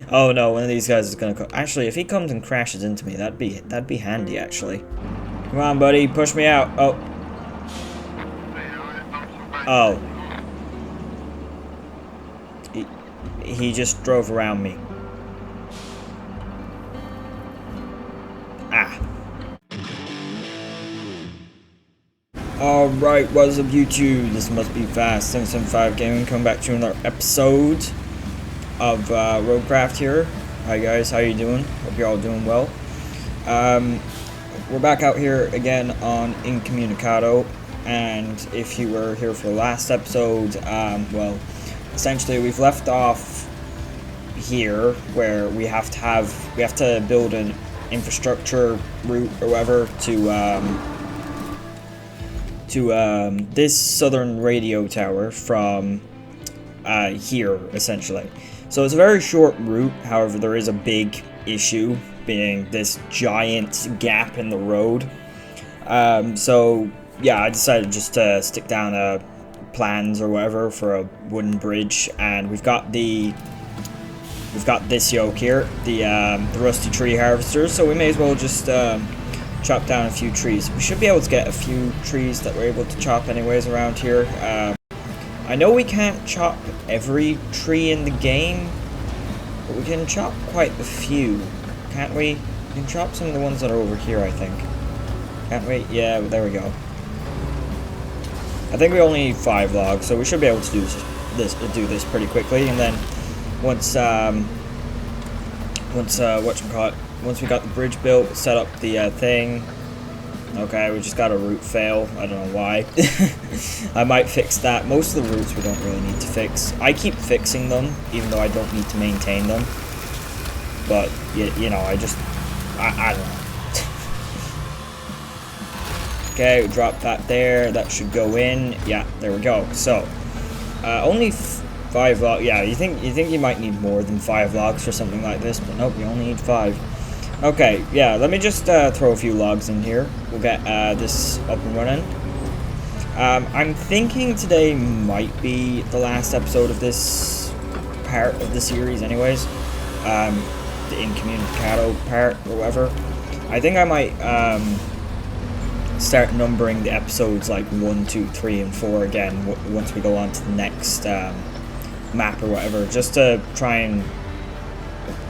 Oh no, one of these guys is gonna come. Actually, if he comes and crashes into me, that'd be handy actually. Come on, buddy, push me out. Oh. Oh. He just drove around me. Ah. Alright, what's up YouTube? This must be fast. 775 Gaming coming back to another episode of RoadCraft here. Hi guys, how you doing? Hope you're all doing well. We're back out here again on Incommunicado, and if you were here for the last episode, well, essentially we've left off here where we have to build an infrastructure route or whatever to this southern radio tower from here, essentially. So it's a very short route, however there is a big issue, being this giant gap in the road. So yeah, I decided just to stick down plans or whatever for a wooden bridge, and we've got this yoke here, the rusty tree harvester, so we may as well just chop down a few trees. We should be able to get a few trees that we're able to chop anyways around here. I know we can't chop every tree in the game, but we can chop quite a few, can't we? We can chop some of the ones that are over here, I think. Can't we? Yeah, there we go. I think we only need 5 logs, so we should be able to do this pretty quickly, and then once once we got the bridge built, set up the thing. Okay, we just got a route fail. I don't know why. I might fix that. Most of the routes we don't really need to fix. I keep fixing them, even though I don't need to maintain them. But, you know, I don't know. Okay, we drop that there. That should go in. Yeah, there we go. So, only 5 logs. Yeah, you think you might need more than 5 logs for something like this, but nope, you only need 5. Okay, yeah, let me just throw a few logs in here. We'll get this up and running. I'm thinking today might be the last episode of this part of the series anyways. The Incommunicado part or whatever. I think I might start numbering the episodes like 1, 2, 3, and 4 again once we go on to the next map or whatever, just to try and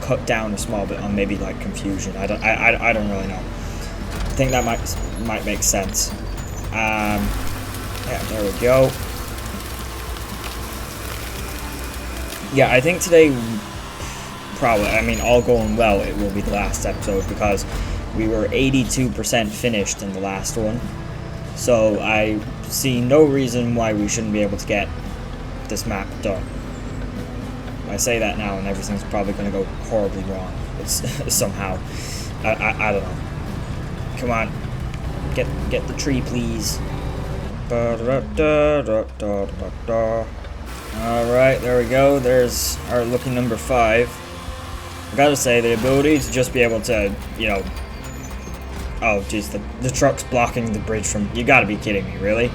cut down a small bit on maybe like confusion. I don't really know. I think that might make sense. Yeah, there we go. Yeah, I think today probably, I mean, all going well, it will be the last episode because we were 82% finished in the last one. So I see no reason why we shouldn't be able to get this map done. I say that now, and everything's probably going to go horribly wrong. It's somehow. I don't know. Come on, get the tree, please. All right, there we go. There's our lucky number 5. I gotta say, the ability to just be able to, you know. Oh, jeez, the truck's blocking the bridge from. You gotta be kidding me, really?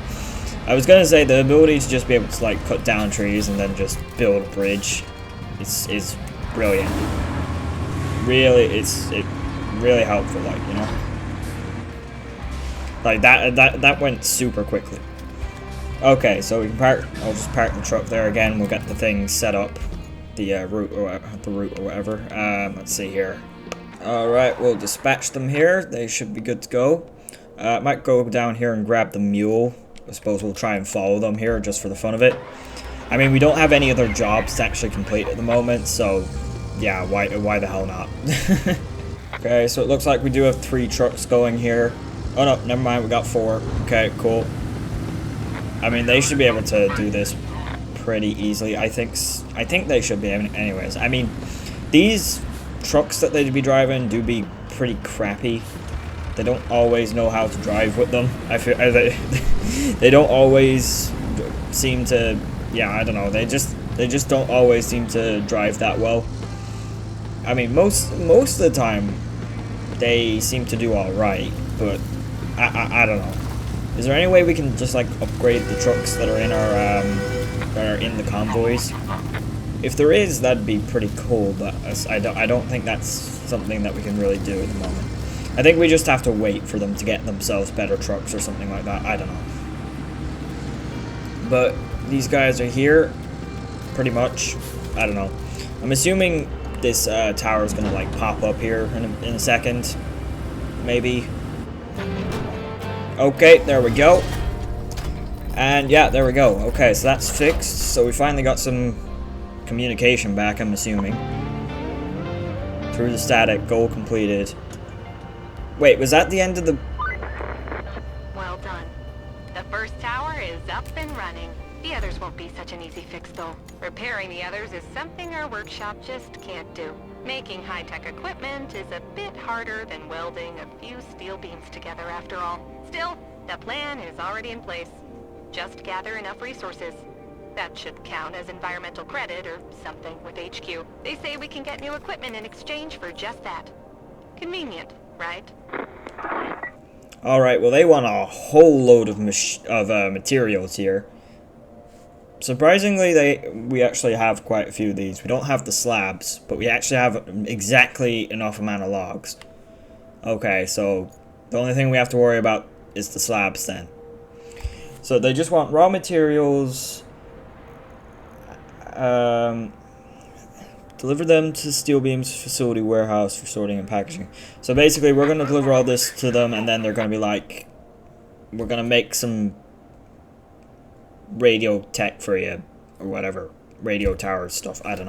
I was gonna say the ability to just be able to like cut down trees and then just build a bridge. It's brilliant. Really, it's really helpful, like, you know. Like that went super quickly. Okay, so we can park. I'll just park the truck there again. We'll get the thing set up, the route or whatever. Let's see here. All right, we'll dispatch them here. They should be good to go. Might go down here and grab the mule. I suppose we'll try and follow them here just for the fun of it. I mean, we don't have any other jobs to actually complete at the moment, so yeah, why the hell not? Okay, so it looks like we do have 3 trucks going here. Oh no, never mind, we got 4. Okay, cool. I mean, they should be able to do this pretty easily. I think they should be anyways. I mean, these trucks that they'd be driving do be pretty crappy. They don't always know how to drive with them. I feel they don't always seem to. Yeah, I don't know. They just don't always seem to drive that well. I mean, most of the time, they seem to do all right, but I don't know. Is there any way we can just like upgrade the trucks that are in our that are in the convoys? If there is, that'd be pretty cool, but I don't think that's something that we can really do at the moment. I think we just have to wait for them to get themselves better trucks or something like that. I don't know. But these guys are here, pretty much. I don't know. I'm assuming this tower is going to like pop up here in a second. Maybe. Okay, there we go. And yeah, there we go. Okay, so that's fixed. So we finally got some communication back, I'm assuming. Through the static, goal completed. Wait, was that the end of the... Well done. The first tower is up and running. The others won't be such an easy fix, though. Repairing the others is something our workshop just can't do. Making high-tech equipment is a bit harder than welding a few steel beams together, after all. Still, the plan is already in place. Just gather enough resources. That should count as environmental credit or something with HQ. They say we can get new equipment in exchange for just that. Convenient, right? Alright, well they want a whole load of materials here. Surprisingly, we actually have quite a few of these. We don't have the slabs, but we actually have exactly enough amount of logs. Okay, so the only thing we have to worry about is the slabs then. So they just want raw materials. Deliver them to Steel Beam's facility warehouse for sorting and packaging. So basically, we're going to deliver all this to them, and then they're going to be like, we're going to make some radio tech for you, or whatever. Radio tower stuff, I don't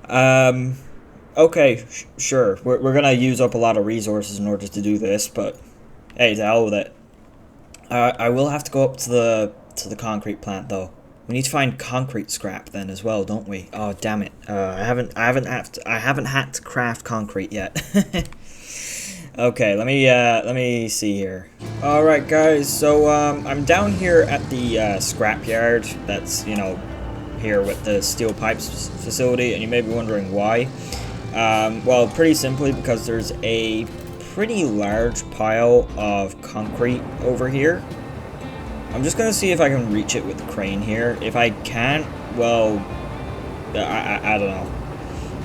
know. Okay, sure. We're going to use up a lot of resources in order to do this, but hey, to hell with it. I will have to go up to the concrete plant, though. We need to find concrete scrap then as well, don't we? Oh damn it! I haven't had to craft concrete yet. Okay, let me see here. All right, guys. So I'm down here at the scrap yard. That's, you know, here with the steel pipes facility, and you may be wondering why. Well, pretty simply because there's a pretty large pile of concrete over here. I'm just gonna see if I can reach it with the crane here. If I can't, well, I don't know.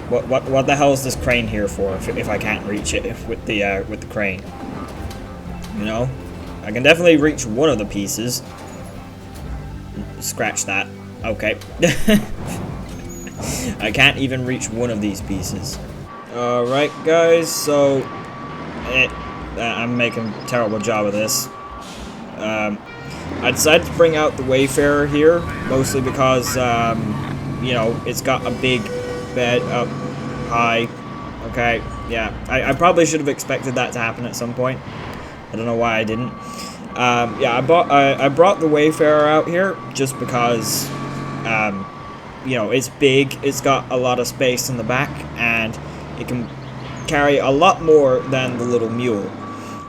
What the hell is this crane here for? If I can't reach it with the crane, you know, I can definitely reach one of the pieces. Scratch that. Okay. I can't even reach one of these pieces. All right, guys. So I'm making a terrible job of this. I decided to bring out the Wayfarer here, mostly because, you know, it's got a big bed up high. Okay, yeah, I probably should have expected that to happen at some point. I don't know why I didn't. Yeah, I brought the Wayfarer out here just because, you know, it's big, it's got a lot of space in the back, and it can carry a lot more than the little mule.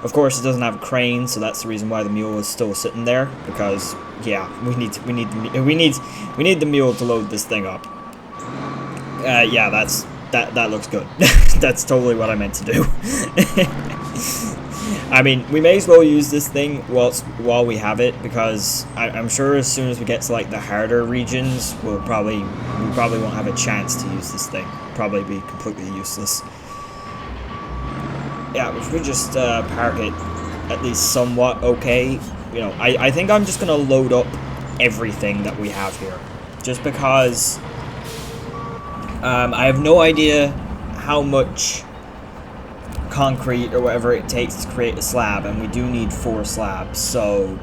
Of course, it doesn't have a crane, so that's the reason why the mule is still sitting there. Because, yeah, we need the mule to load this thing up. Yeah, that looks good. That's totally what I meant to do. I mean, we may as well use this thing while we have it, because I'm sure as soon as we get to like the harder regions, we probably won't have a chance to use this thing. Probably be completely useless. Yeah, if we just park it at least somewhat okay, you know, I think I'm just gonna load up everything that we have here, just because I have no idea how much concrete or whatever it takes to create a slab, and we do need 4 slabs, so,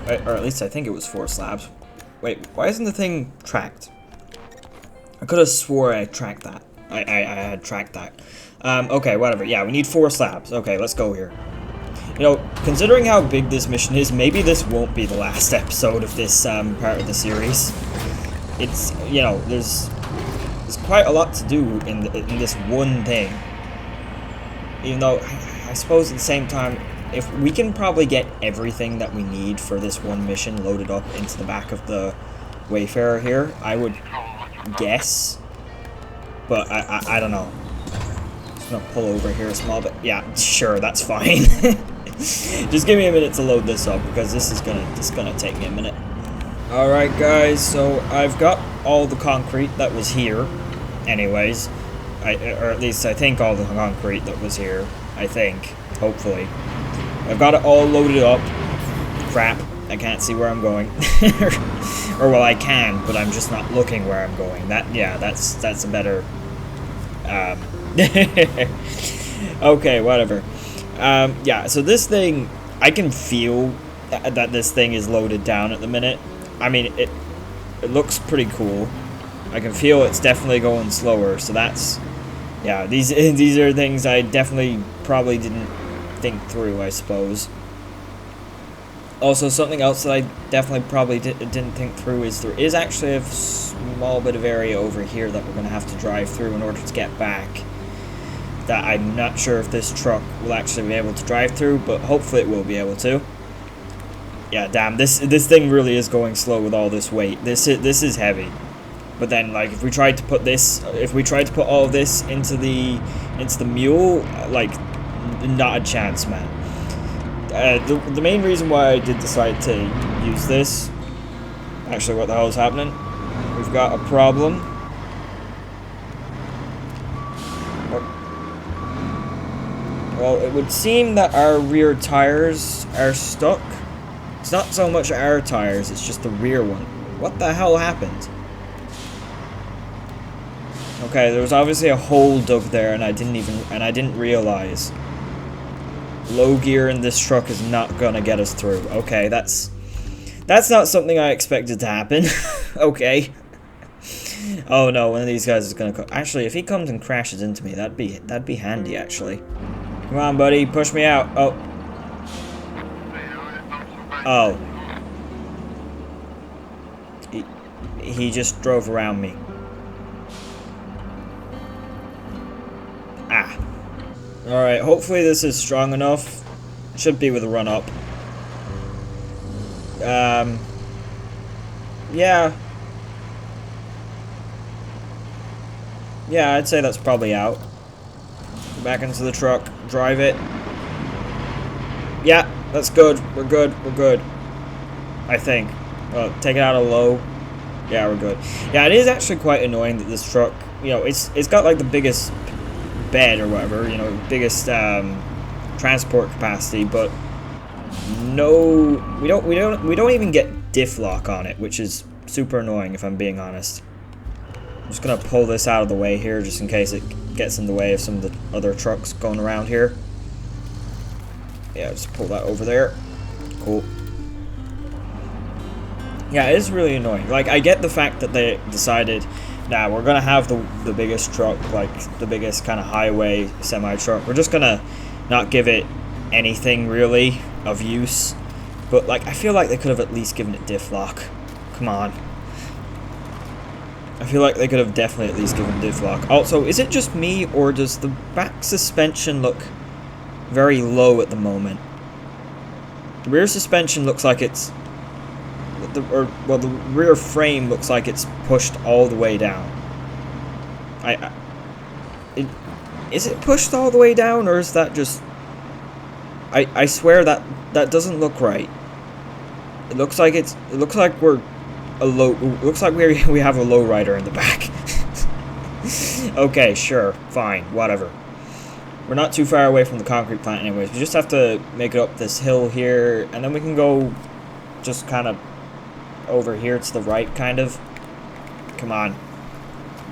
or at least I think it was 4 slabs. Wait, why isn't the thing tracked? I could have swore I tracked that. I had tracked that. Okay, whatever. Yeah, we need 4 slabs. Okay, let's go here. You know, considering how big this mission is, maybe this won't be the last episode of this part of the series. It's, you know, there's quite a lot to do in this one thing. Even though, I suppose at the same time, if we can probably get everything that we need for this one mission loaded up into the back of the Wayfarer here, I would guess. But I don't know. Just gonna pull over here a small bit. Yeah, sure, that's fine. Just give me a minute to load this up, because this is gonna take me a minute. Alright guys, so I've got all the concrete that was here, anyways. Or at least I think all the concrete that was here. I think, hopefully. I've got it all loaded up. Crap, I can't see where I'm going. Or well, I can, but I'm just not looking where I'm going. That's a better. Okay, whatever. Yeah, so this thing, I can feel that this thing is loaded down at the minute. I mean, it looks pretty cool. I can feel it's definitely going slower, so that's, yeah, these are things I definitely probably didn't think through, I suppose. Also, something else that I definitely probably didn't think through is there is actually a small bit of area over here that we're going to have to drive through in order to get back. That I'm not sure if this truck will actually be able to drive through, but hopefully it will be able to. Yeah, damn, this thing really is going slow with all this weight. This is heavy. But then, like, if we tried to put all of this into the mule, like, not a chance, man. The main reason why I did decide to use this, actually, what the hell is happening? We've got a problem. Well, it would seem that our rear tires are stuck. It's not so much our tires, it's just the rear one. What the hell happened? Okay, there was obviously a hole dug there and I didn't realize. Low gear in this truck is not gonna get us through. Okay, that's not something I expected to happen. Okay. Oh no, one of these guys is gonna come. Actually, if he comes and crashes into me, that'd be handy actually. Come on, buddy, push me out. Oh. Oh. He just drove around me. Ah. Alright, hopefully this is strong enough. Should be with a run up. Yeah. Yeah, I'd say that's probably out. Back into the truck. Drive it. Yeah, that's good. We're good. We're good. I think. Take it out of low. Yeah, we're good. Yeah, it is actually quite annoying that this truck, you know, it's got like the biggest bed or whatever, you know, biggest transport capacity, but no, we don't even get diff lock on it, which is super annoying if I'm being honest. I'm just gonna pull this out of the way here just in case it gets in the way of some of the other trucks going around here. Yeah, just pull that over there. Cool. Yeah, it is really annoying. Like, I get the fact that they decided, nah, we're gonna have the biggest truck, like the biggest kind of highway semi-truck. We're just gonna not give it anything really of use. But like, I feel like they could have at least given it diff lock. Come on. I feel like they could have definitely at least given diff lock. Also, is it just me, or does the back suspension look very low at the moment? The rear suspension looks like it's... the rear frame looks like it's pushed all the way down. Is it pushed all the way down, or is that just... I swear that doesn't look right. It looks like we're a low... looks like we have a lowrider in the back. Okay, sure, fine, whatever. We're not too far away from the concrete plant anyways. We just have to make it up this hill here, and then we can go just kind of over here to the right, kind of. Come on.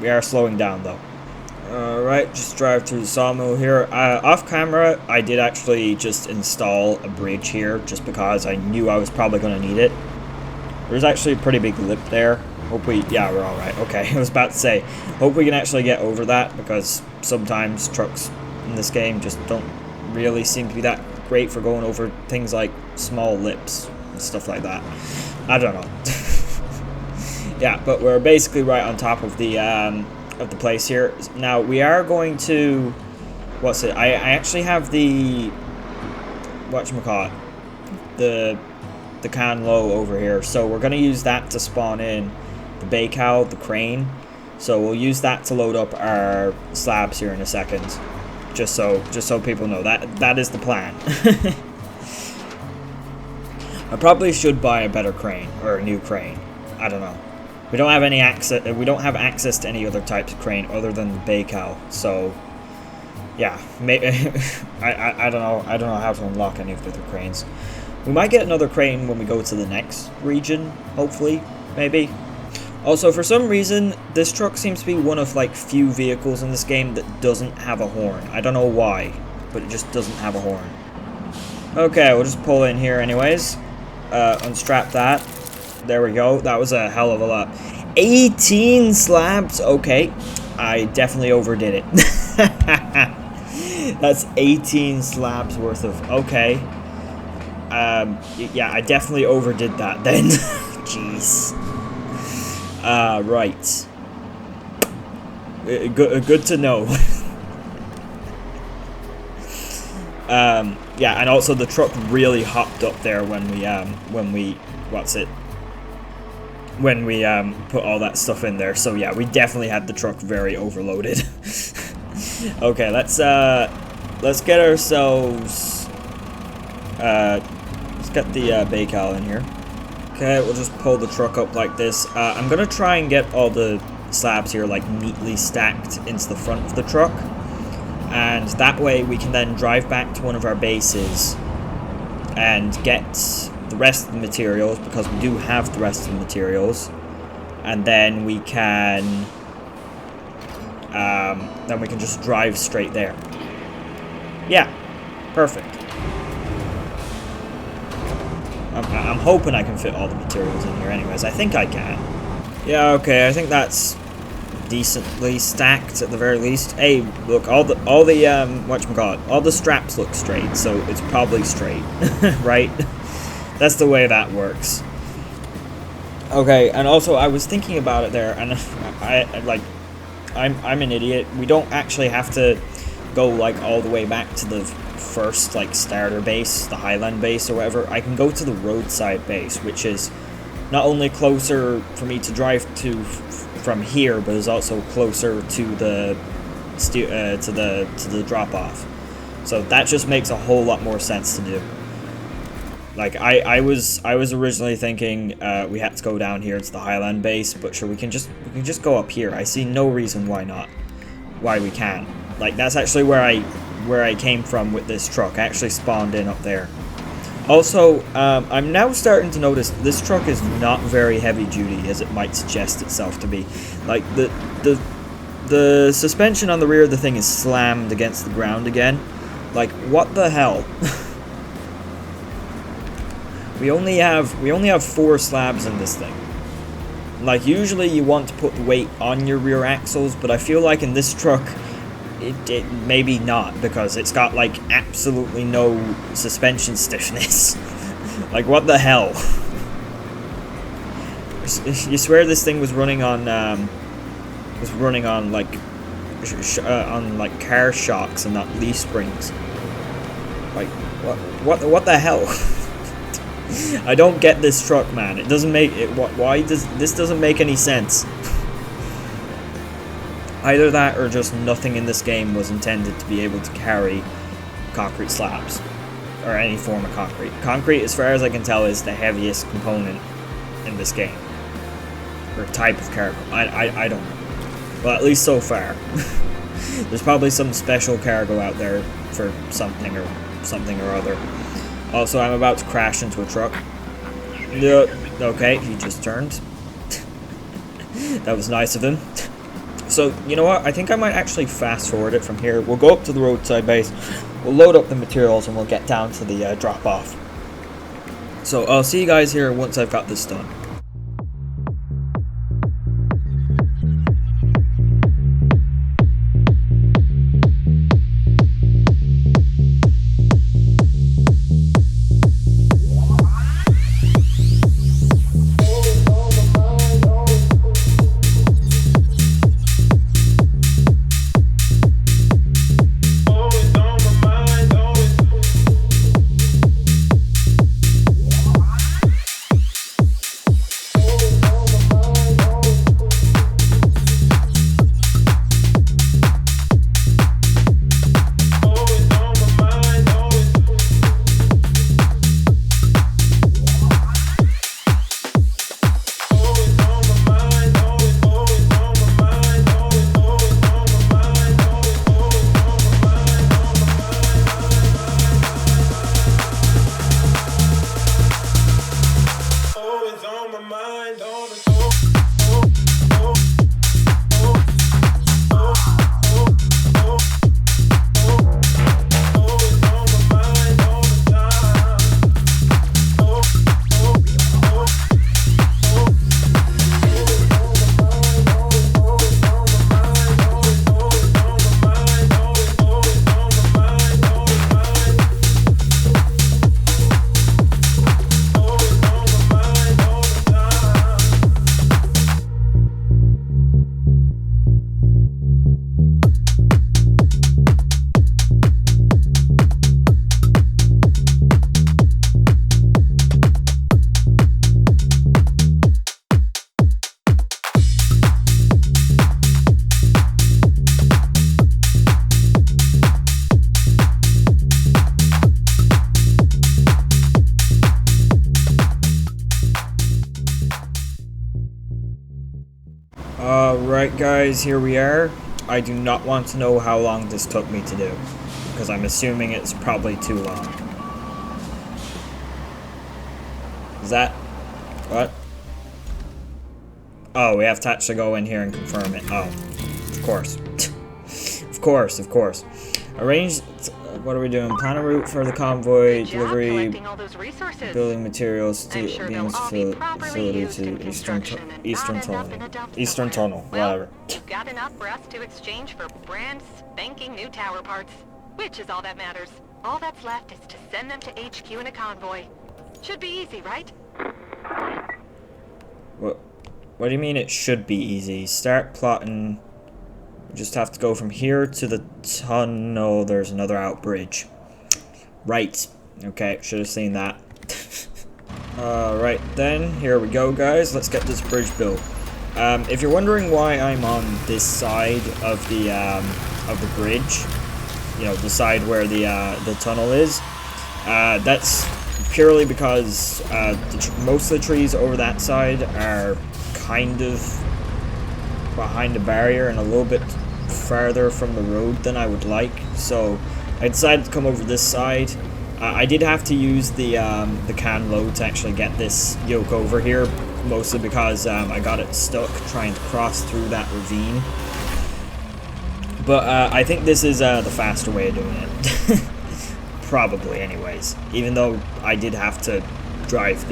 We are slowing down, though. Alright, just drive through the sawmill here. Off camera, I did actually just install a bridge here, just because I knew I was probably going to need it. There's actually a pretty big lip there. Hope we... yeah, we're alright. Okay, I was about to say, hope we can actually get over that, because sometimes trucks in this game just don't really seem to be that great for going over things like small lips and stuff like that. I don't know. Yeah, but we're basically right on top of the place here. Now, we are going to... what's it? I actually have the... whatchamacallit? The can low over here. So we're going to use that to spawn in the bay cow, the crane. So we'll use that to load up our slabs here in a second. Just so people know. That is the plan. I probably should buy a better crane, or a new crane. I don't know. We don't have any access. We don't have access to any other types of crane other than the Baykal. So, yeah, I don't know. I don't know how to unlock any of the other cranes. We might get another crane when we go to the next region. Hopefully, maybe. Also, for some reason, this truck seems to be one of like few vehicles in this game that doesn't have a horn. I don't know why, but it just doesn't have a horn. Okay, we'll just pull in here anyways. Unstrap that. There we go. That was a hell of a lot. 18 slabs. Okay, I definitely overdid it. That's 18 slabs worth of. Okay. Yeah, I definitely overdid that then. Jeez. Right. Good to know. Yeah, and also the truck really hopped up there when we put all that stuff in there. So yeah, we definitely had the truck very overloaded. Okay, let's get ourselves let's get the Baykal in here. Okay, we'll just pull the truck up like this. I'm gonna try and get all the slabs here like neatly stacked into the front of the truck. And that way we can then drive back to one of our bases and get the rest of the materials, because we do have the rest of the materials. And then we can just drive straight there. Yeah, perfect. I'm hoping I can fit all the materials in here anyways. I think I can. Yeah, okay, I think that's decently stacked at the very least. Hey, look, all the whatchamacallit, all the straps look straight, so it's probably straight. Right? That's the way that works. Okay, and also I was thinking about it there, and I'm an idiot. We don't actually have to go like all the way back to the first like starter base, the Highland base or whatever. I can go to the roadside base, which is not only closer for me to drive to from here, but is also closer to the drop off. So that just makes a whole lot more sense to do. Like I was originally thinking we had to go down here to the Highland base, but sure, we can just go up here. I see no reason why not. Why we can't. Like that's actually where I came from with this truck. I actually spawned in up there. Also, I'm now starting to notice this truck is not very heavy duty as it might suggest itself to be. Like the suspension on the rear of the thing is slammed against the ground again. Like what the hell? We only have 4 slabs in this thing. Like usually you want to put the weight on your rear axles, but I feel like in this truck it maybe not, because it's got like absolutely no suspension stiffness. Like what the hell? You swear this thing was running on like car shocks and not leaf springs. Like what the hell? I don't get this truck, man. It doesn't make it. Why does this doesn't make any sense? Either that or just nothing in this game was intended to be able to carry concrete slabs. Or any form of concrete. Concrete, as far as I can tell, is the heaviest component in this game. Or type of cargo. I don't know. Well, at least so far. There's probably some special cargo out there for something or other. Also, I'm about to crash into a truck. Okay, he just turned. That was nice of him. So, you know what? I think I might actually fast forward it from here. We'll go up to the roadside base, we'll load up the materials, and we'll get down to the drop-off. So, I'll see you guys here once I've got this done. guys, here we are. I do not want to know how long this took me to do, because I'm assuming it's probably too long. Is that... what? Oh, we have to actually go in here and confirm it. Oh, of course. Of course. Arrange... what are we doing? Plan a route for the convoy, delivery, building materials to beams facility to Eastern Tunnel, whatever. You've got enough for us to exchange for brand spanking new tower parts, which is all that matters. All that's left is to send them to HQ in a convoy. Should be easy, right? What do you mean it should be easy? Start plotting. We just have to go from here to the tunnel. There's another out bridge. Right. Okay, should have seen that. Alright then, here we go guys. Let's get this bridge built. If you're wondering why I'm on this side of the bridge, you know, the side where the tunnel is, that's purely because most of the trees over that side are kind of behind the barrier and a little bit farther from the road than I would like, so I decided to come over this side. I did have to use the can load to actually get this yoke over here, mostly because I got it stuck trying to cross through that ravine. But I think this is the faster way of doing it. Probably, anyways. Even though I did have to drive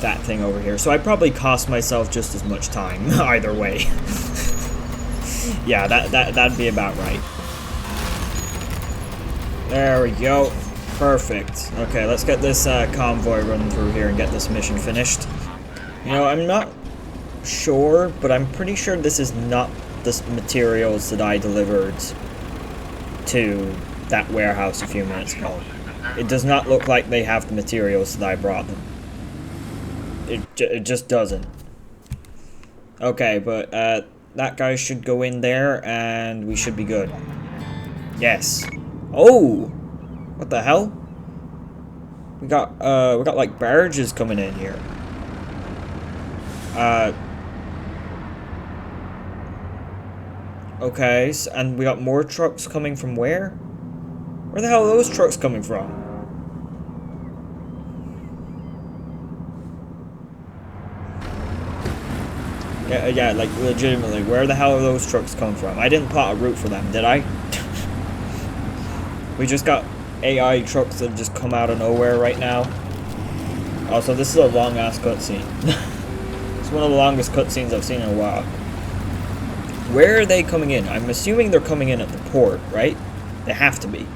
that thing over here, so I probably cost myself just as much time either way. Yeah, that'd be about right. There we go. Perfect. Okay, let's get this convoy running through here and get this mission finished. You know, I'm not sure, but I'm pretty sure this is not the materials that I delivered to that warehouse a few minutes ago. It does not look like they have the materials that I brought them. It just doesn't. Okay, but that guy should go in there and we should be good. Yes. Oh! What the hell? We got like barges coming in here. Okay, and we got more trucks coming from where? Where the hell are those trucks coming from? Yeah, like legitimately, where the hell are those trucks coming from? I didn't plot a route for them, did I? We just got AI trucks that just come out of nowhere right now. Also, this is a long-ass cutscene. It's one of the longest cutscenes I've seen in a while. Where are they coming in? I'm assuming they're coming in at the port, right? They have to be.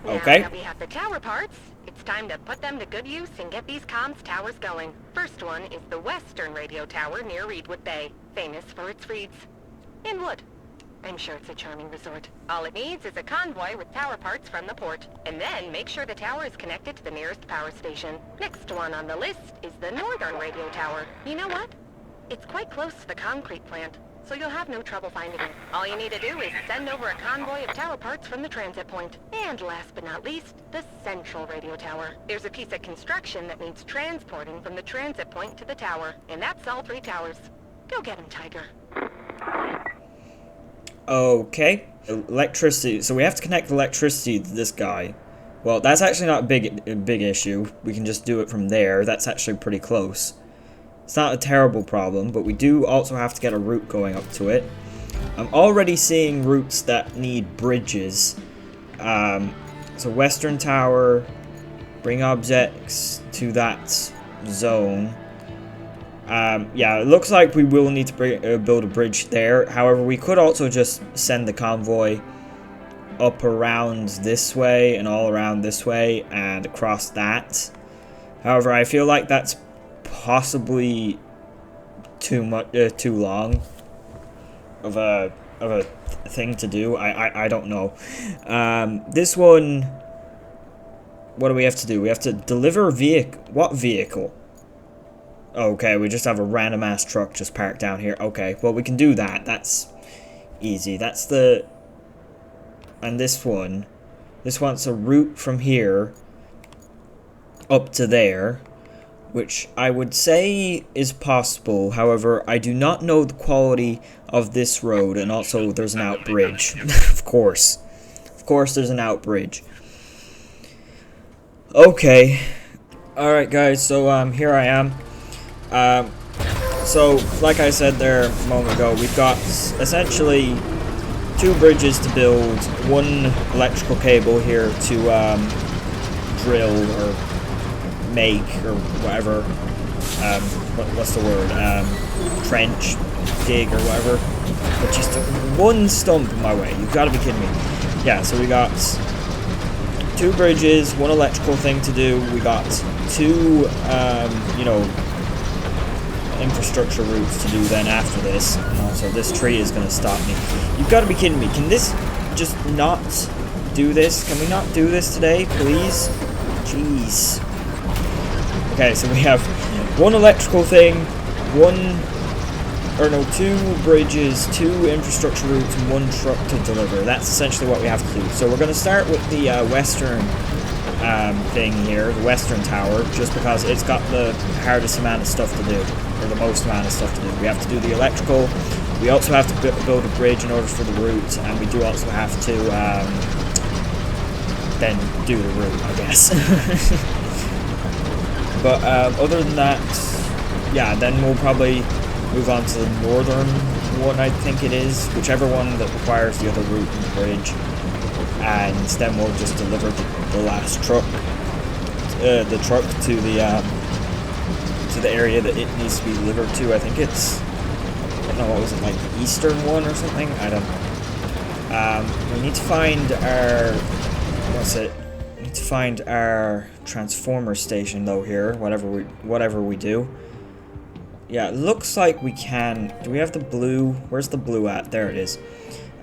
Okay. Now that we have the tower parts, it's time to put them to good use and get these comms towers going. First one is the western radio tower near Reedwood Bay, famous for its reeds. In wood. I'm sure it's a charming resort. All it needs is a convoy with tower parts from the port, and then make sure the tower is connected to the nearest power station. Next one on the list is the northern radio tower. You know what? It's quite close to the concrete plant, so you'll have no trouble finding it. All you need to do is send over a convoy of tower parts from the transit point. And last but not least, the central radio tower. There's a piece of construction that needs transporting from the transit point to the tower, and that's all 3 towers. Go get 'em, Tiger. Okay. Electricity. So we have to connect electricity to this guy. Well, that's actually not a big issue. We can just do it from there. That's actually pretty close. It's not a terrible problem, but we do also have to get a route going up to it. I'm already seeing routes that need bridges. So Western Tower, bring objects to that zone. Yeah, it looks like we will need to build a bridge there. However, we could also just send the convoy up around this way and all around this way and across that. However, I feel like that's possibly too long of a thing to do. I don't know. This one, what do we have to do? We have to deliver what vehicle? Okay, we just have a random ass truck just parked down here. Okay, well we can do that. That's easy. That's the... And this one, This wants a route from here up to there, which I would say is possible. However, I do not know the quality of this road, and also there's an out bridge. Of course there's an out bridge. Okay, alright guys, so here I am. So like I said there a moment ago, we've got essentially 2 bridges to build, 1 electrical cable here to drill or make or whatever, what's the word, trench, dig or whatever, but just 1 stump in my way. You've got to be kidding me. Yeah, so we got 2 bridges, 1 electrical thing to do. We got 2 you know, infrastructure routes to do then after this. So this tree is going to stop me. You've got to be kidding me. Can this just not do this? Can we not do this today, please? Jeez. Okay, so we have 1 electrical thing, 2 bridges, 2 infrastructure routes, and 1 truck to deliver. That's essentially what we have to do. So we're going to start with the western thing here, the western tower, just because it's got the hardest amount of stuff to do, or the most amount of stuff to do. We have to do the electrical, we also have to build a bridge in order for the route, and we do also have to then do the route, I guess. But other than that, yeah, then we'll probably move on to the northern one, I think it is, whichever one that requires the other route and bridge, and then we'll just deliver the last truck, the truck to the area that it needs to be delivered to. I think it's, I don't know, what was it, like the eastern one or something? I don't know. We need to find our, we need to find our transformer station though here, whatever we do. Yeah, it looks like we can. Do we have the blue? Where's the blue at? There it is.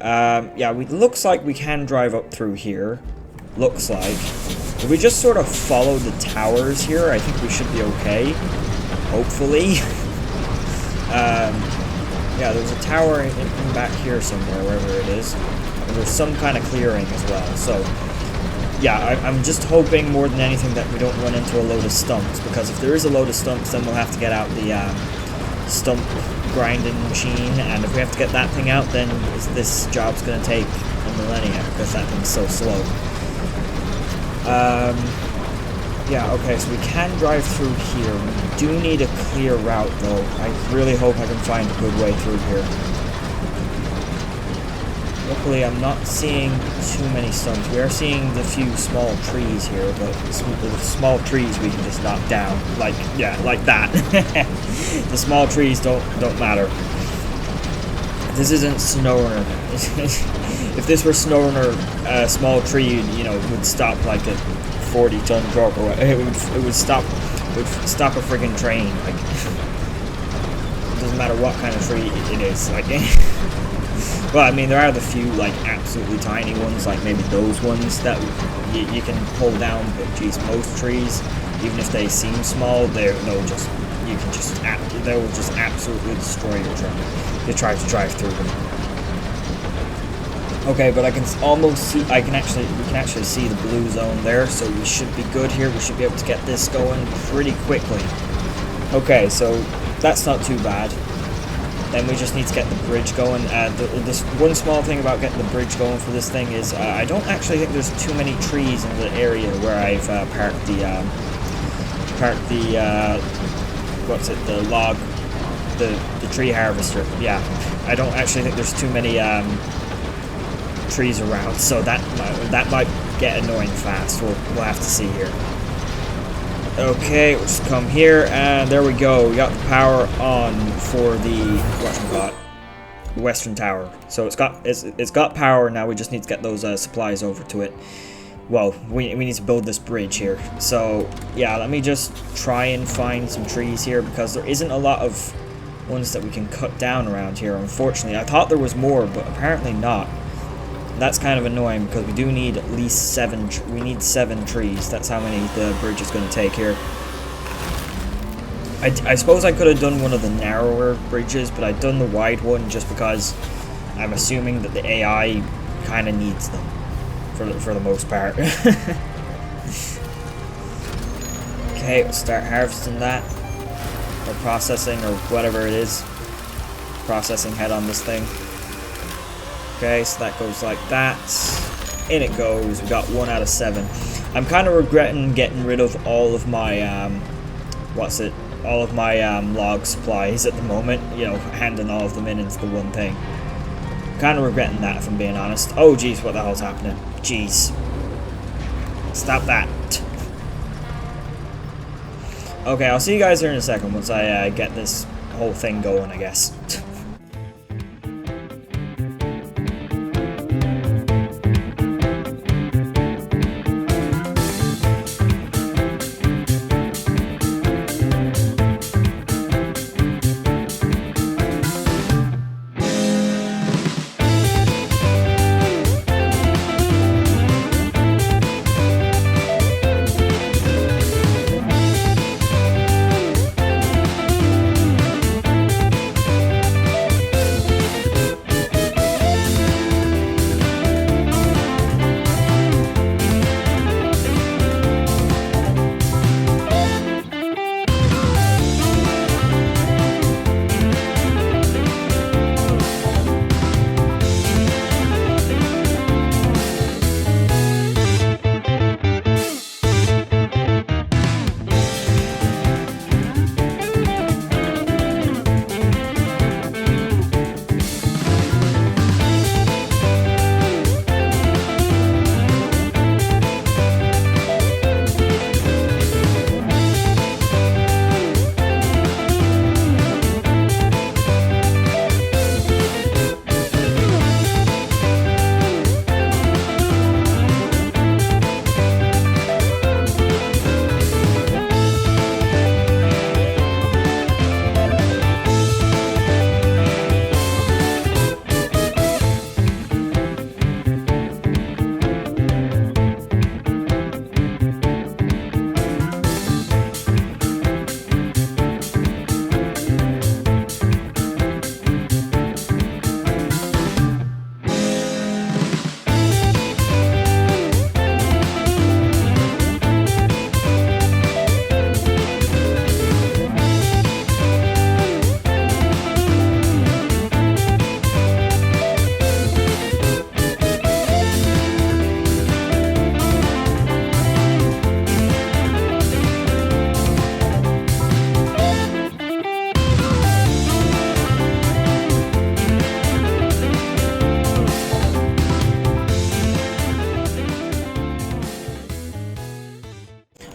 Yeah, looks like we can drive up through here. Looks like. If we just sort of follow the towers here, I think we should be okay. Hopefully. Yeah, there's a tower in back here somewhere, wherever it is. And there's some kind of clearing as well. So, yeah, I'm just hoping more than anything that we don't run into a load of stumps. Because if there is a load of stumps, then we'll have to get out the stump grinding machine, and if we have to get that thing out, then this job's going to take a millennia because that thing's so slow. Yeah, okay, so we can drive through here. We do need a clear route though. I really hope I can find a good way through here. Luckily I'm not seeing too many stumps. We are seeing the few small trees here, but the small trees we can just knock down. Like, yeah, like that. The small trees don't matter. This isn't Snowrunner. If this were Snowrunner, a small tree, you know, would stop like a 40-ton truck, or it would stop a friggin' train. Like, it doesn't matter what kind of tree it is. Like, well, I mean, there are the few like absolutely tiny ones, like maybe those ones that you can pull down. But geez, most trees, even if they seem small, they'll just absolutely destroy your truck. You try to drive through them. Okay, but I can almost see. We can actually see the blue zone there, so we should be good here. We should be able to get this going pretty quickly. Okay, so that's not too bad. Then we just need to get the bridge going. This one small thing about getting the bridge going for this thing is I don't actually think there's too many trees in the area where I've parked the tree harvester. Yeah, I don't actually think there's too many trees around, so that might get annoying fast. We'll have to see here. Okay, we'll just come here, and there we go. We got the power on for the the western tower. So it's got power now. We just need to get those supplies over to it. Well, we need to build this bridge here. So yeah, let me just try and find some trees here, because there isn't a lot of ones that we can cut down around here. Unfortunately, I thought there was more, but apparently not. That's kind of annoying, because we do need at least 7. We need 7 trees. That's how many the bridge is going to take here. I suppose I could have done one of the narrower bridges, but I've done the wide one just because I'm assuming that the AI kind of needs them for the most part. Okay, we'll start harvesting that, or processing, or whatever it is. Processing head on this thing. Okay, so that goes like that. In it goes. We got 1 out of 7. I'm kind of regretting getting rid of all of my all of my log supplies at the moment. You know, handing all of them in into the one thing. Kind of regretting that, if I'm being honest. Oh, jeez, what the hell's happening? Jeez. Stop that. Okay, I'll see you guys here in a second once I get this whole thing going, I guess.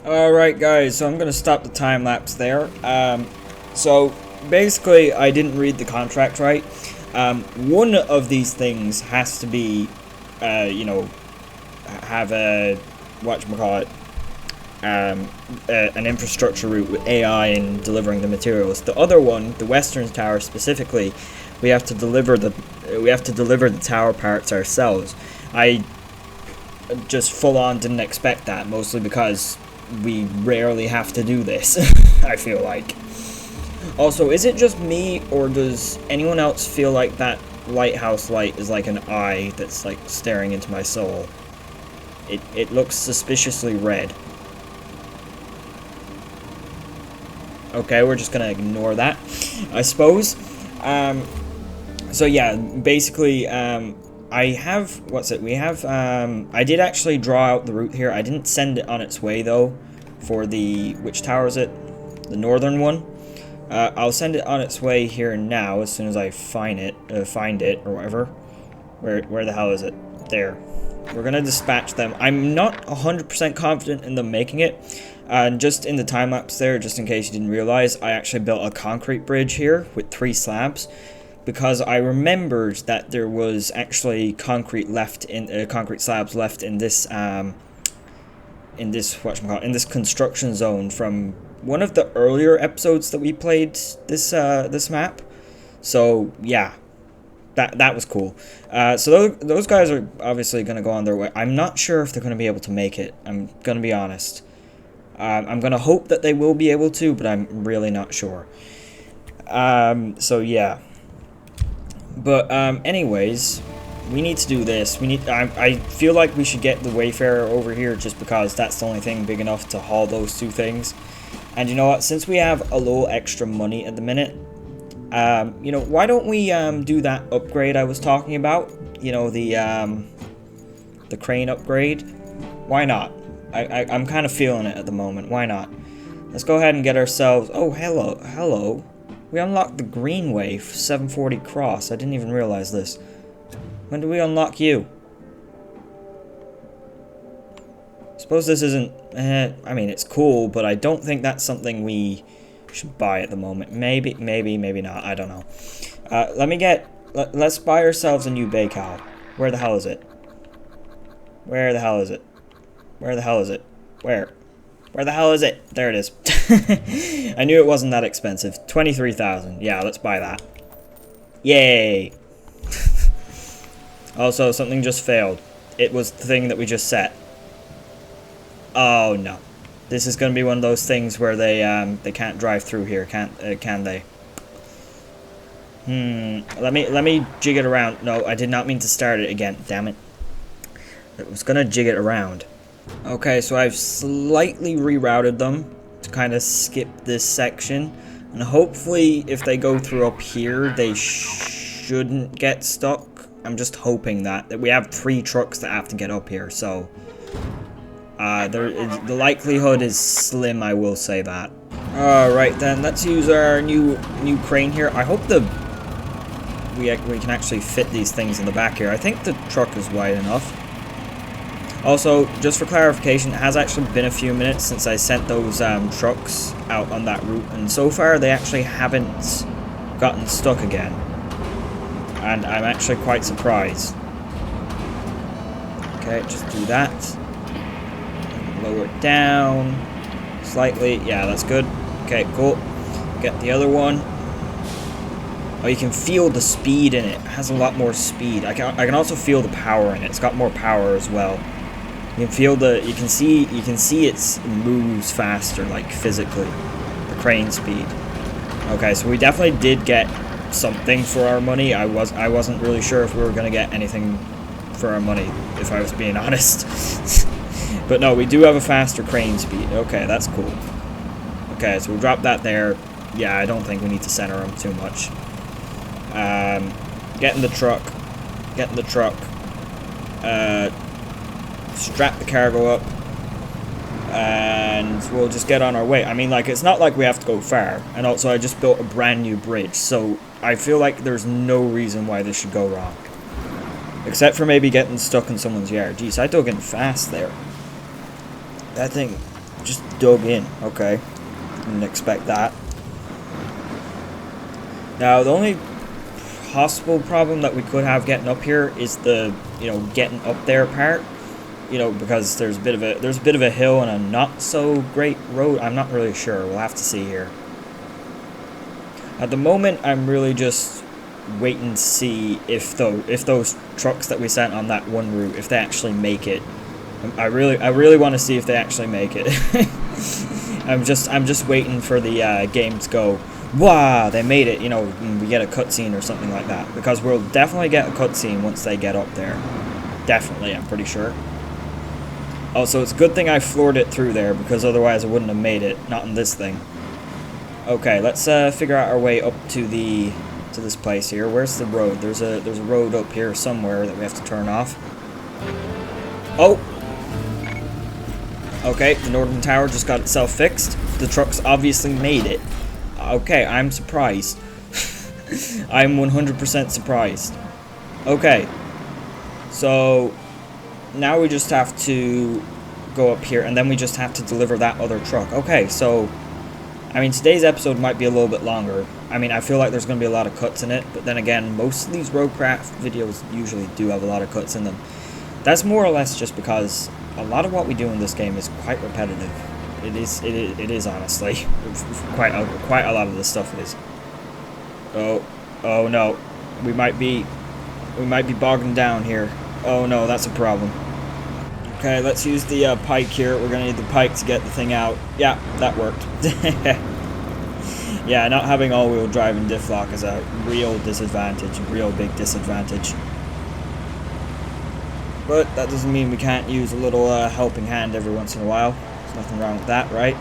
Alright guys, so I'm going to stop the time lapse there. So basically I didn't read the contract right. One of these things has to be, you know, have a, whatchamacallit, an infrastructure route with AI and delivering the materials. The other one, the Western Tower specifically, we have to deliver the tower parts ourselves. I just full on didn't expect that, mostly because we rarely have to do this. I feel like. Also, is it just me, or does anyone else feel like that lighthouse light is like an eye that's like staring into my soul? It looks suspiciously red. Okay, we're just gonna ignore that, I suppose. So yeah, basically, I have, I did actually draw out the route here. I didn't send it on its way, though, for the, which tower is it? The northern one. I'll send it on its way here now, as soon as I find it, or whatever. Where the hell is it? There. We're gonna dispatch them. I'm not 100% confident in them making it. Just in the time-lapse there, just in case you didn't realize, I actually built a concrete bridge here with 3 slabs. Because I remembered that there was actually concrete slabs left in this in this construction zone from one of the earlier episodes that we played this map. So yeah, that was cool. So those guys are obviously gonna go on their way. I'm not sure if they're gonna be able to make it. I'm gonna be honest. I'm gonna hope that they will be able to, but I'm really not sure. So yeah. But, anyways, we need to do this. We need. I feel like we should get the Wayfarer over here just because that's the only thing big enough to haul those two things. And you know what? Since we have a little extra money at the minute, you know, why don't we do that upgrade I was talking about? You know, the crane upgrade. Why not? I'm kind of feeling it at the moment. Why not? Let's go ahead and get ourselves... Oh, hello. We unlocked the Greenway 740 Cross. I didn't even realize this. When do we unlock you? Suppose this isn't... I mean, it's cool, but I don't think that's something we should buy at the moment. Maybe not. I don't know. Let's buy ourselves a new Baykal. Where the hell is it? Where the hell is it? Where the hell is it? Where the hell is it? There it is. I knew it wasn't that expensive. 23,000. Yeah, let's buy that. Yay! Also, something just failed. It was the thing that we just set. Oh no. This is going to be one of those things where they can't drive through here, can they? Let me jig it around. No, I did not mean to start it again. Damn it. I was going to jig it around. Okay, so I've slightly rerouted them to kind of skip this section. And hopefully, if they go through up here, they shouldn't get stuck. I'm just hoping that we have 3 trucks that have to get up here, so... the likelihood is slim, I will say that. Alright then, let's use our new crane here. I hope we can actually fit these things in the back here. I think the truck is wide enough. Also, just for clarification, it has actually been a few minutes since I sent those trucks out on that route, and so far they actually haven't gotten stuck again. And I'm actually quite surprised. Okay, just do that. Lower it down slightly. Yeah, that's good. Okay, cool. Get the other one. Oh, you can feel the speed in it. It has a lot more speed. I can also feel the power in it. It's got more power as well. You can feel you can see it moves faster, like physically. The crane speed. Okay, so we definitely did get something for our money. I wasn't really sure if we were gonna get anything for our money, if I was being honest. But no, we do have a faster crane speed. Okay, that's cool. Okay, so we'll drop that there. Yeah, I don't think we need to center them too much. Get in the truck. Get in the truck. Strap the cargo up. And we'll just get on our way. I mean, like, it's not like we have to go far. And also, I just built a brand new bridge. So, I feel like there's no reason why this should go wrong. Except for maybe getting stuck in someone's yard. Jeez, I dug in fast there. That thing just dug in. Okay. Didn't expect that. Now, the only possible problem that we could have getting up here is the, you know, getting up there part. You know, because there's a bit of a hill and a not so great road. I'm not really sure. We'll have to see here. At the moment, I'm really just waiting to see if those trucks that we sent on that one route, if they actually make it. I really want to see if they actually make it. I'm just waiting for the game to go, wow, they made it, you know, we get a cutscene or something like that. Because we'll definitely get a cutscene once they get up there. Definitely, I'm pretty sure. Also, it's a good thing I floored it through there, because otherwise I wouldn't have made it, not in this thing. Okay, let's figure out our way up to this place here. Where's the road? There's a road up here somewhere that we have to turn off. Oh! Okay, the northern tower just got itself fixed. The trucks obviously made it. Okay, I'm surprised. I'm 100% surprised. Okay. So, now we just have to go up here, and then we just have to deliver that other truck. Okay, so, I mean, today's episode might be a little bit longer. I mean, I feel like there's going to be a lot of cuts in it, but then again, most of these RoadCraft videos usually do have a lot of cuts in them. That's more or less just because a lot of what we do in this game is quite repetitive. It is honestly. Quite a lot of this stuff is. Oh no. We might be bogging down here. Oh no, that's a problem. Okay, let's use the pike here. We're gonna need the pike to get the thing out. Yeah, that worked. Yeah, not having all-wheel drive and diff lock is a real disadvantage, a real big disadvantage. But that doesn't mean we can't use a little helping hand every once in a while. There's nothing wrong with that, right?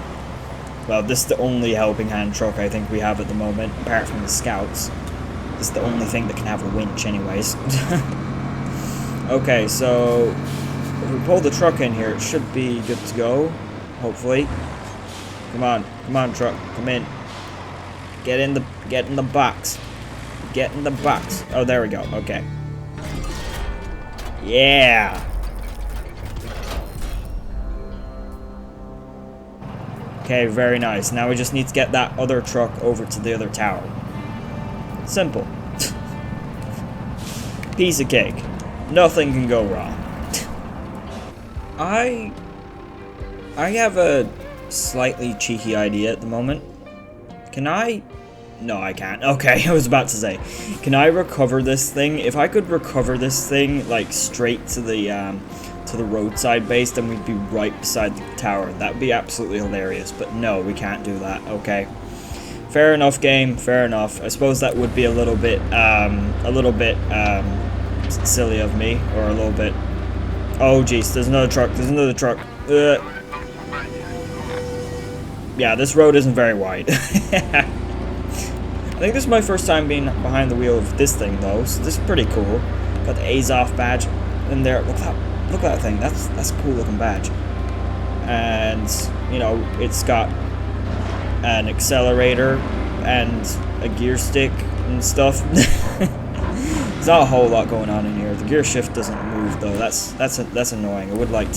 Well, this is the only helping hand truck I think we have at the moment, apart from the Scouts. This is the only thing that can have a winch anyways. Okay, so if we pull the truck in here, it should be good to go, hopefully. Come on truck, come in. Get in the box. Get in the box. Oh, there we go. Okay. Yeah. Okay, very nice. Now we just need to get that other truck over to the other tower. Simple. Piece of cake. Nothing can go wrong. I have a slightly cheeky idea at the moment. Can I? No, I can't. Okay, I was about to say, can I recover this thing? If I could recover this thing like straight to the roadside base, then we'd be right beside the tower. That would be absolutely hilarious. But no, we can't do that. Okay, fair enough, game. Fair enough. I suppose that would be a little bit silly of me, or a little bit. Oh jeez, there's another truck. There's another truck. Yeah, this road isn't very wide. I think this is my first time being behind the wheel of this thing, though, so this is pretty cool. Got the Azov badge in there. Look at that thing. That's a cool looking badge. And you know, it's got an accelerator and a gear stick and stuff. There's not a whole lot going on in here. The gear shift doesn't move though. That's annoying. I would like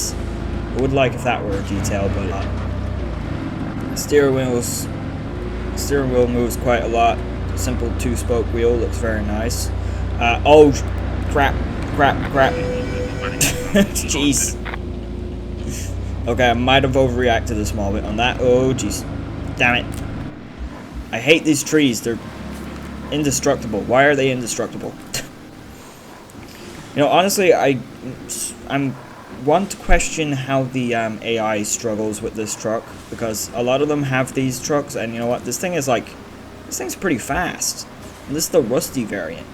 if that were a detail, but steering wheel moves quite a lot. Simple 2-spoke wheel looks very nice. Oh crap. Jeez. Okay, I might have overreacted a small bit on that. Oh jeez. Damn it. I hate these trees. They're indestructible. Why are they indestructible? You know, honestly, I'm want to question how the AI struggles with this truck, because a lot of them have these trucks, and you know what? This thing's pretty fast. And this is the Rusty variant.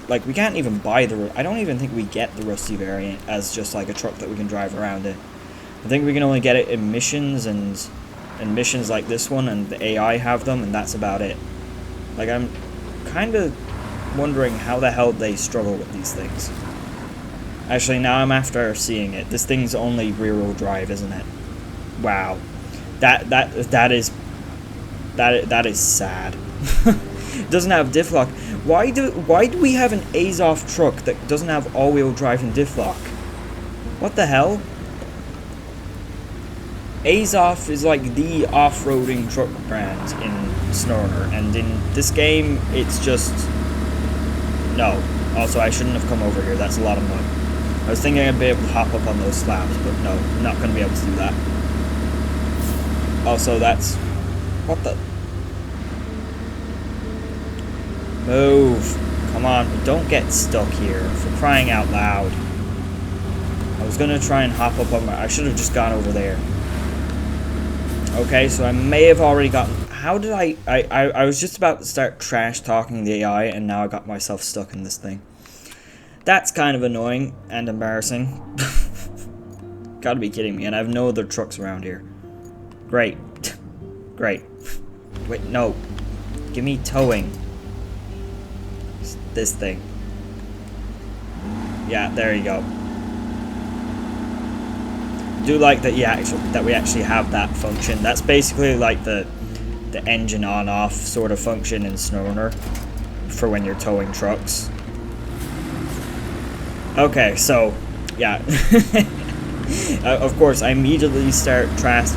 Like, we can't even buy I don't even think we get the Rusty variant as just like a truck that we can drive around in. I think we can only get it in missions and missions like this one, and the AI have them, and that's about it. Like, I'm kind of wondering how the hell they struggle with these things. Actually, now I'm after seeing it. This thing's only rear-wheel drive, isn't it? Wow, that is sad. It doesn't have diff lock. Why do we have an Azov truck that doesn't have all-wheel drive and diff lock? What the hell? Azov is like the off-roading truck brand in SnowRunner, and in this game, it's just no. Also, I shouldn't have come over here. That's a lot of mud. I was thinking I'd be able to hop up on those slabs, but no, I'm not going to be able to do that. Also, that's... what the... Move. Come on, don't get stuck here, for crying out loud. I was going to try and hop up on my... I should have just gone over there. Okay, so I may have already gotten... How did I was just about to start trash talking the AI, and now I got myself stuck in this thing. That's kind of annoying and embarrassing. Gotta be kidding me, and I have no other trucks around here. Great. Great. Wait, no. Give me towing. It's this thing. Yeah, there you go. I do like that we actually have that function. That's basically like the engine on-off sort of function in SnowRunner for when you're towing trucks. Okay, so yeah. Of course, I immediately start trash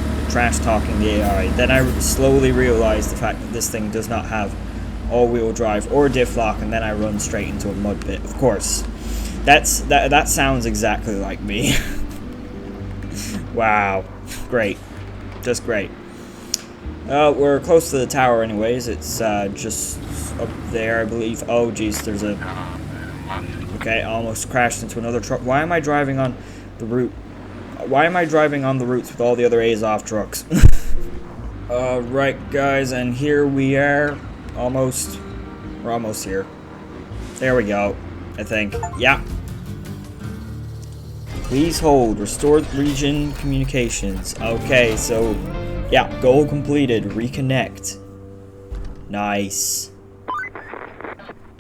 talking the AI. Then I slowly realize the fact that this thing does not have all-wheel drive or diff lock, and then I run straight into a mud pit. Of course, that sounds exactly like me. Wow, great, just great. We're close to the tower anyways. It's just up there, I believe. Oh geez, there's a... Okay, almost crashed into another truck. Why am I driving on the route? Why am I driving on the routes with all the other Azov trucks? Right, guys, and here we are. Almost. We're almost here. There we go, I think. Yeah. Please hold. Restored region communications. Okay, so yeah, goal completed. Reconnect. Nice.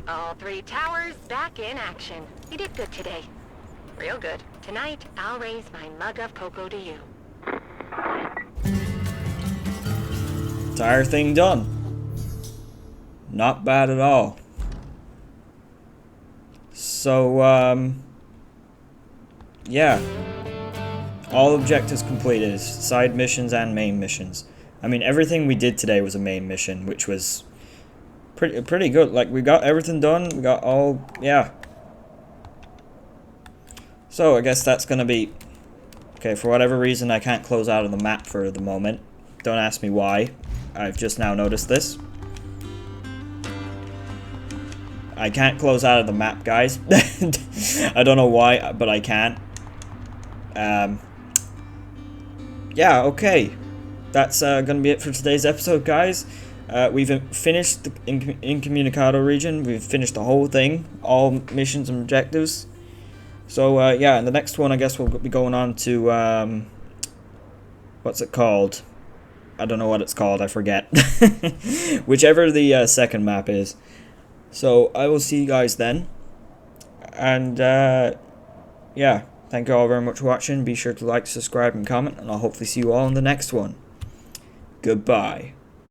All 3 towers back in action. You did good today. Real good. Tonight, I'll raise my mug of cocoa to you. Entire thing done. Not bad at all. So, yeah. All objectives completed. Side missions and main missions. I mean, everything we did today was a main mission, which was pretty good. Like, we got everything done. We got all, yeah. So, I guess that's gonna be... Okay, for whatever reason, I can't close out of the map for the moment. Don't ask me why. I've just now noticed this. I can't close out of the map, guys. I don't know why, but I can't. Yeah, okay. That's gonna be it for today's episode, guys. We've finished the Incommunicado region. We've finished the whole thing. All missions and objectives. So, yeah, in the next one, I guess we'll be going on to, what's it called? I don't know what it's called, I forget. Whichever the second map is. So, I will see you guys then. And, yeah, thank you all very much for watching. Be sure to like, subscribe, and comment, and I'll hopefully see you all in the next one. Goodbye.